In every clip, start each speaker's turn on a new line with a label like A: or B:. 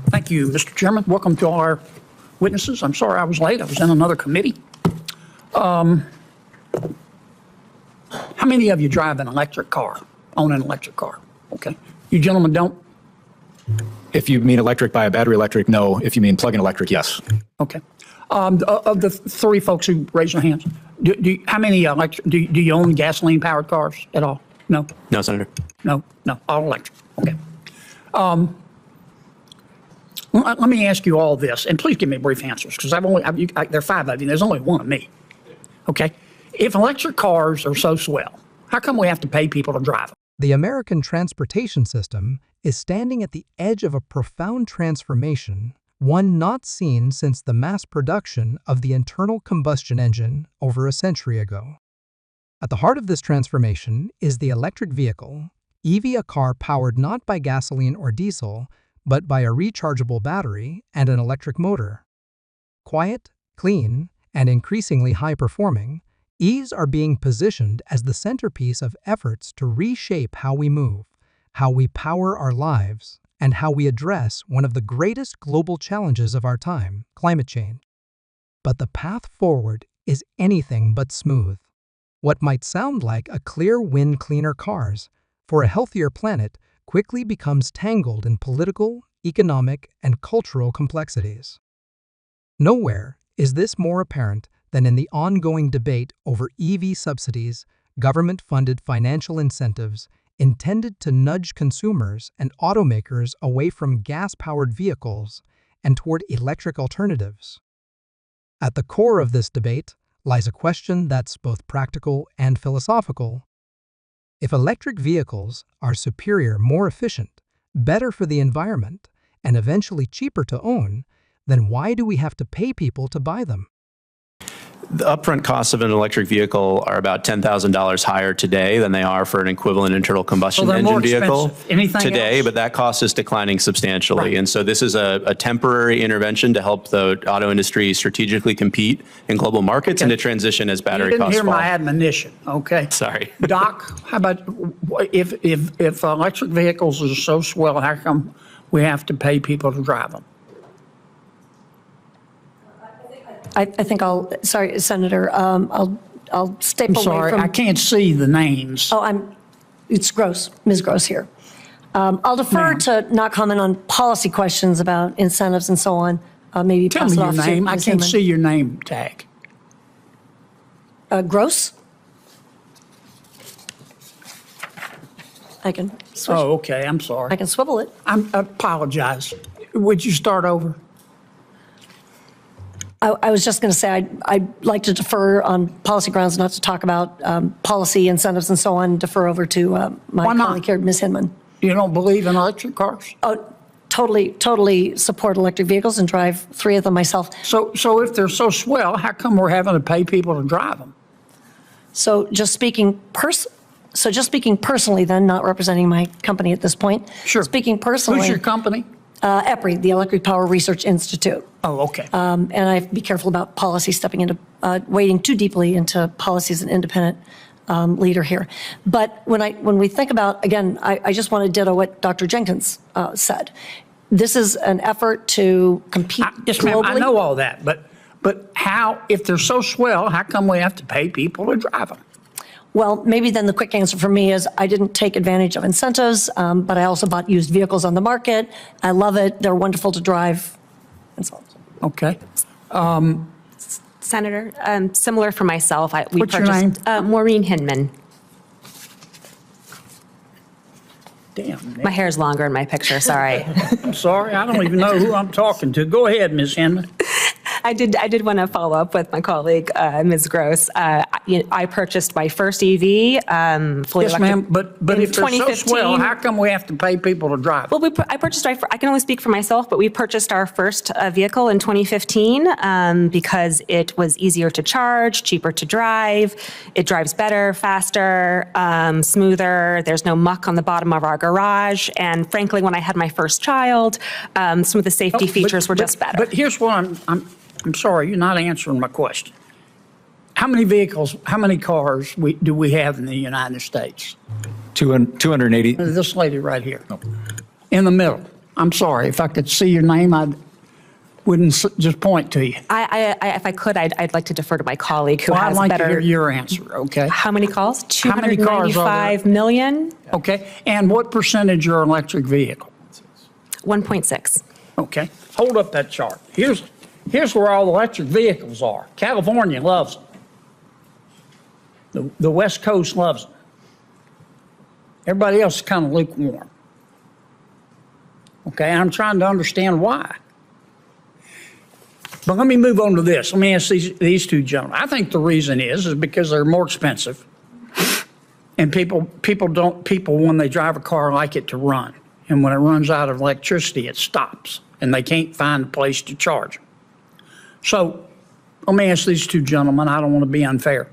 A: Thank you, Mr. Chairman. Welcome to all our witnesses. I'm sorry I was late. I was in another committee. How many of you drive an electric car, own an electric car? Okay. You gentlemen don't?
B: If you mean electric by a battery electric, no. If you mean plug-in electric, yes.
A: Okay. Of the three folks who raised their hands, how many do you own gasoline-powered cars at all? No?
C: No, Senator.
A: No, all electric. Okay. Let me ask you all this, and please give me brief answers, because there are five of you, there's only one of me. Okay? If electric cars are so swell, how come we have to pay people to drive them?
D: The American transportation system is standing at the edge of a profound transformation, one not seen since the mass production of the internal combustion engine over a century ago. At the heart of this transformation is the electric vehicle, EV, a car powered not by gasoline or diesel, but by a rechargeable battery and an electric motor. Quiet, clean, and increasingly high-performing, EVs are being positioned as the centerpiece of efforts to reshape how we move, how we power our lives, and how we address one of the greatest global challenges of our time, climate change. But the path forward is anything but smooth. What might sound like a clear win, cleaner cars for a healthier planet quickly becomes tangled in political, economic, and cultural complexities. Nowhere is this more apparent than in the ongoing debate over EV subsidies, government-funded financial incentives intended to nudge consumers and automakers away from gas-powered vehicles and toward electric alternatives. At the core of this debate lies a question that's both practical and philosophical. If electric vehicles are superior, more efficient, better for the environment, and eventually cheaper to own, then why do we have to pay people to buy them?
C: The upfront costs of an electric vehicle are about $10,000 higher today than they are for an equivalent internal combustion engine vehicle today, but that cost is declining substantially.
A: Right.
C: And so this is a temporary intervention to help the auto industry strategically compete in global markets and to transition as battery costs fall.
A: You didn't hear my admonition, okay?
C: Sorry.
A: Doc, how about if electric vehicles are so swell, how come we have to pay people to drive them?
E: I think sorry, Senator, I'll step
A: I'm
E: away
A: sorry,
E: from.
A: I can't see the names.
E: Oh, it's Gross, Ms. Gross here. I'll defer to not comment on policy questions about incentives and so on. Maybe
A: Tell
E: pass
A: me
E: it
A: your
E: off
A: name.
E: to
A: I
E: Ms.
A: can't
E: Hinman.
A: see your name tag.
E: Gross? I can switch.
A: Oh, okay, I'm sorry.
E: I can swivel it.
A: I apologize. Would you start over?
E: I was just going to say I'd like to defer on policy grounds, not to talk about policy incentives and so on, defer over to my
A: Why not?
E: colleague here, Ms. Hinman.
A: You don't believe in electric cars?
E: Oh, totally support electric vehicles and drive 3 of them myself.
A: So if they're so swell, how come we're having to pay people to drive them?
E: So just speaking personally then, not representing my company at this point.
A: Sure.
E: Speaking personally.
A: Who's your company?
E: EPRI, the Electric Power Research Institute.
A: Oh, okay.
E: And I have to be careful about policy stepping into, wading too deeply into policy as an independent leader here. But when we think about, again, I just want to ditto what Dr. Jenkins said. This is an effort to compete
A: Yes,
E: globally.
A: ma'am, I know all that, but how, if they're so swell, how come we have to pay people to drive them?
E: Well, maybe then the quick answer for me is I didn't take advantage of incentives, but I also bought used vehicles on the market. I love it. They're wonderful to drive. And so on.
A: Okay.
F: Senator, similar for myself. We
A: What's your
F: purchased
A: name?
F: Maureen Hinman.
A: Damn.
F: My hair's longer in my picture, sorry.
A: I'm sorry. I don't even know who I'm talking to. Go ahead, Ms. Hinman.
F: I did want to follow up with my colleague, Ms. Gross. I purchased my first EV, fully
A: Yes,
F: electric.
A: ma'am, but
F: in
A: if they're so
F: 2015.
A: swell, how come we have to pay people to drive them?
F: Well, I can only speak for myself, but we purchased our first vehicle in 2015 because it was easier to charge, cheaper to drive. It drives better, faster, smoother. There's no muck on the bottom of our garage. And frankly, when I had my first child, some of the safety features were just better.
A: But here's what I'm sorry, you're not answering my question. How many cars do we have in the United States?
B: 280.
A: This lady right here. in the middle. I'm sorry, if I could see your name, I wouldn't just point to you.
F: If I could, I'd like to defer to my colleague who
A: Well, I'd
F: has
A: like to
F: better.
A: hear your answer, okay?
F: How many calls?
A: How many cars are there?
F: 295 million?
A: Okay, and what percentage are electric vehicles?
F: 1.6.
A: Okay, hold up that chart. Here's where all the electric vehicles are. California loves them. The West Coast loves them. Everybody else is kind of lukewarm. Okay, I'm trying to understand why. But let me move on to this. Let me ask these two gentlemen. I think the reason is because they're more expensive, and people when they drive a car like it to run, and when it runs out of electricity, it stops, and they can't find a place to charge. So let me ask these two gentlemen. I don't want to be unfair.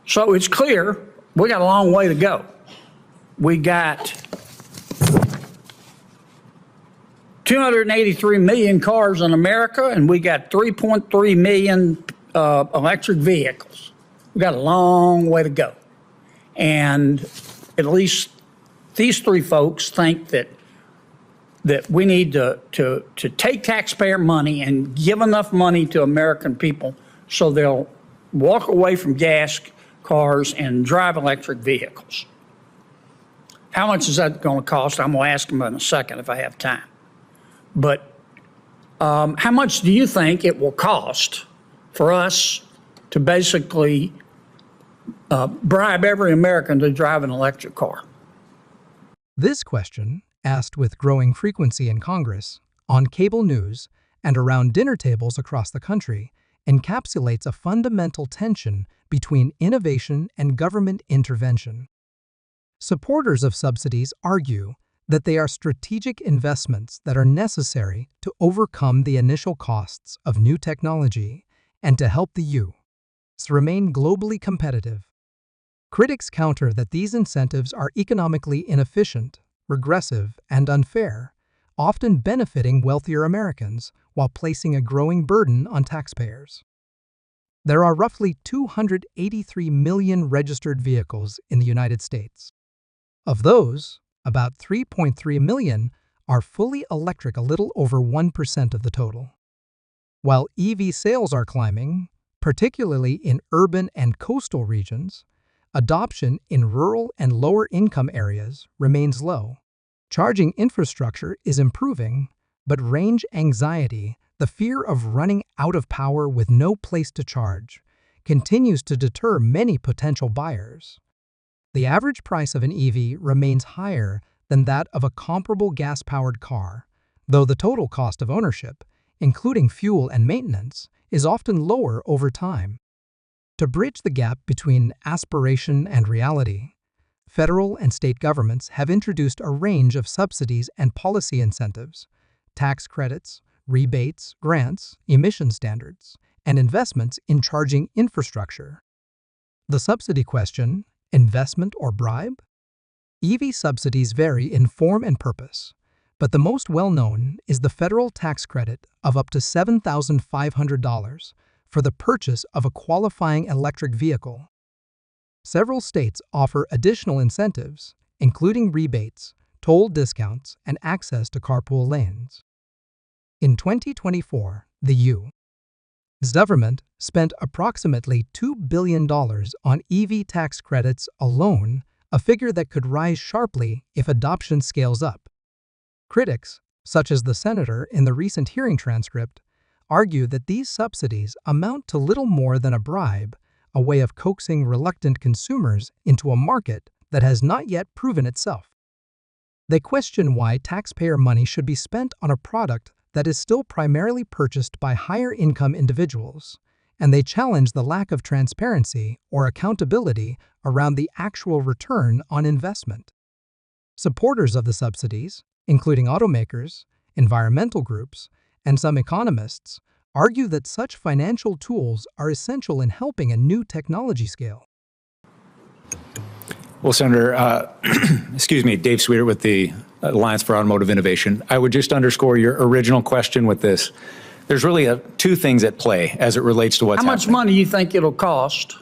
A: So it's clear we got a long way to go. We got 283 million cars in America, and we got 3.3 million electric vehicles. We got a long way to go. And at least these three folks think that we need to take taxpayer money and give enough money to American people so they'll walk away from gas cars and drive electric vehicles. How much is that going to cost? I'm going to ask them in a second if I have time. But how much do you think it will cost for us to basically bribe every American to drive an electric car?
D: This question, asked with growing frequency in Congress, on cable news, and around dinner tables across the country, encapsulates a fundamental tension between innovation and government intervention. Supporters of subsidies argue that they are strategic investments that are necessary to overcome the initial costs of new technology and to help the U.S. remain globally competitive. Critics counter that these incentives are economically inefficient, regressive, and unfair, often benefiting wealthier Americans while placing a growing burden on taxpayers. There are roughly 283 million registered vehicles in the United States. Of those, about 3.3 million are fully electric, a little over 1% of the total. While EV sales are climbing, particularly in urban and coastal regions, adoption in rural and lower-income areas remains low. Charging infrastructure is improving, but range anxiety, the fear of running out of power with no place to charge, continues to deter many potential buyers. The average price of an EV remains higher than that of a comparable gas-powered car, though the total cost of ownership, including fuel and maintenance, is often lower over time. To bridge the gap between aspiration and reality, federal and state governments have introduced a range of subsidies and policy incentives, tax credits, rebates, grants, emission standards, and investments in charging infrastructure. The subsidy question: investment or bribe? EV subsidies vary in form and purpose, but the most well-known is the federal tax credit of up to $7,500 for the purchase of a qualifying electric vehicle. Several states offer additional incentives, including rebates, toll discounts, and access to carpool lanes. In 2024, the U.S. government spent approximately $2 billion on EV tax credits alone, a figure that could rise sharply if adoption scales up. Critics, such as the senator in the recent hearing transcript, argue that these subsidies amount to little more than a bribe, a way of coaxing reluctant consumers into a market that has not yet proven itself. They question why taxpayer money should be spent on a product that is still primarily purchased by higher-income individuals, and they challenge the lack of transparency or accountability around the actual return on investment. Supporters of the subsidies, including automakers, environmental groups, and some economists, argue that such financial tools are essential in helping a new technology scale.
B: Well, Senator, Dave Sweeter with the Alliance for Automotive Innovation. I would just underscore your original question with this. There's really two things at play as it relates to what's happening.
A: How much money do you think it'll cost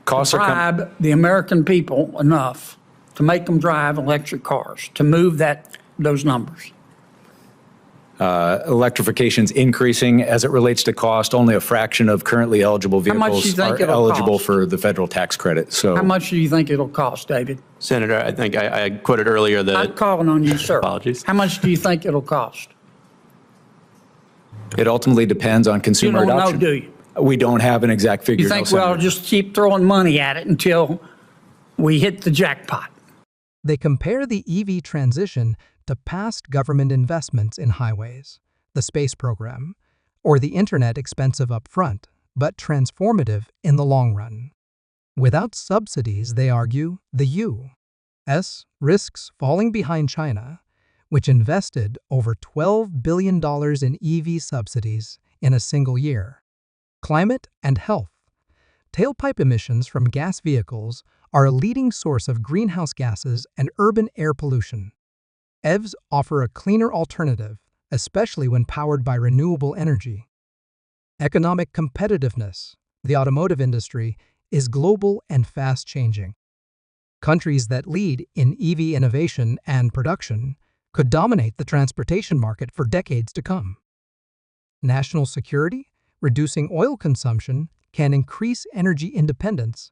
A: to bribe the American people enough to make them drive electric cars, to move that those numbers?
B: Electrification's increasing as it relates to cost. Only a fraction of currently eligible
A: much do you
B: vehicles
A: think
B: are
A: it'll
B: eligible
A: cost?
B: for the federal tax credit. So
A: How much do you think it'll cost, David?
C: Senator, I think I quoted earlier
A: I'm
C: that,
A: calling on you, sir.
C: Apologies.
A: How much do you think it'll cost?
B: it ultimately depends on
A: You
B: consumer
A: don't know,
B: adoption.
A: do you?
B: We don't have an exact figure.
A: You
B: no,
A: think we ought to
B: Senator.
A: just keep throwing money at it until we hit the jackpot?
D: They compare the EV transition to past government investments in highways, the space program, or the internet expensive up front, but transformative in the long run. Without subsidies, they argue, the U.S. risks falling behind China, which invested over $12 billion in EV subsidies in a single year. Climate and health. Tailpipe emissions from gas vehicles are a leading source of greenhouse gases and urban air pollution. EVs offer a cleaner alternative, especially when powered by renewable energy. Economic competitiveness. The automotive industry is global and fast-changing. Countries that lead in EV innovation and production could dominate the transportation market for decades to come. National security. Reducing oil consumption can increase energy independence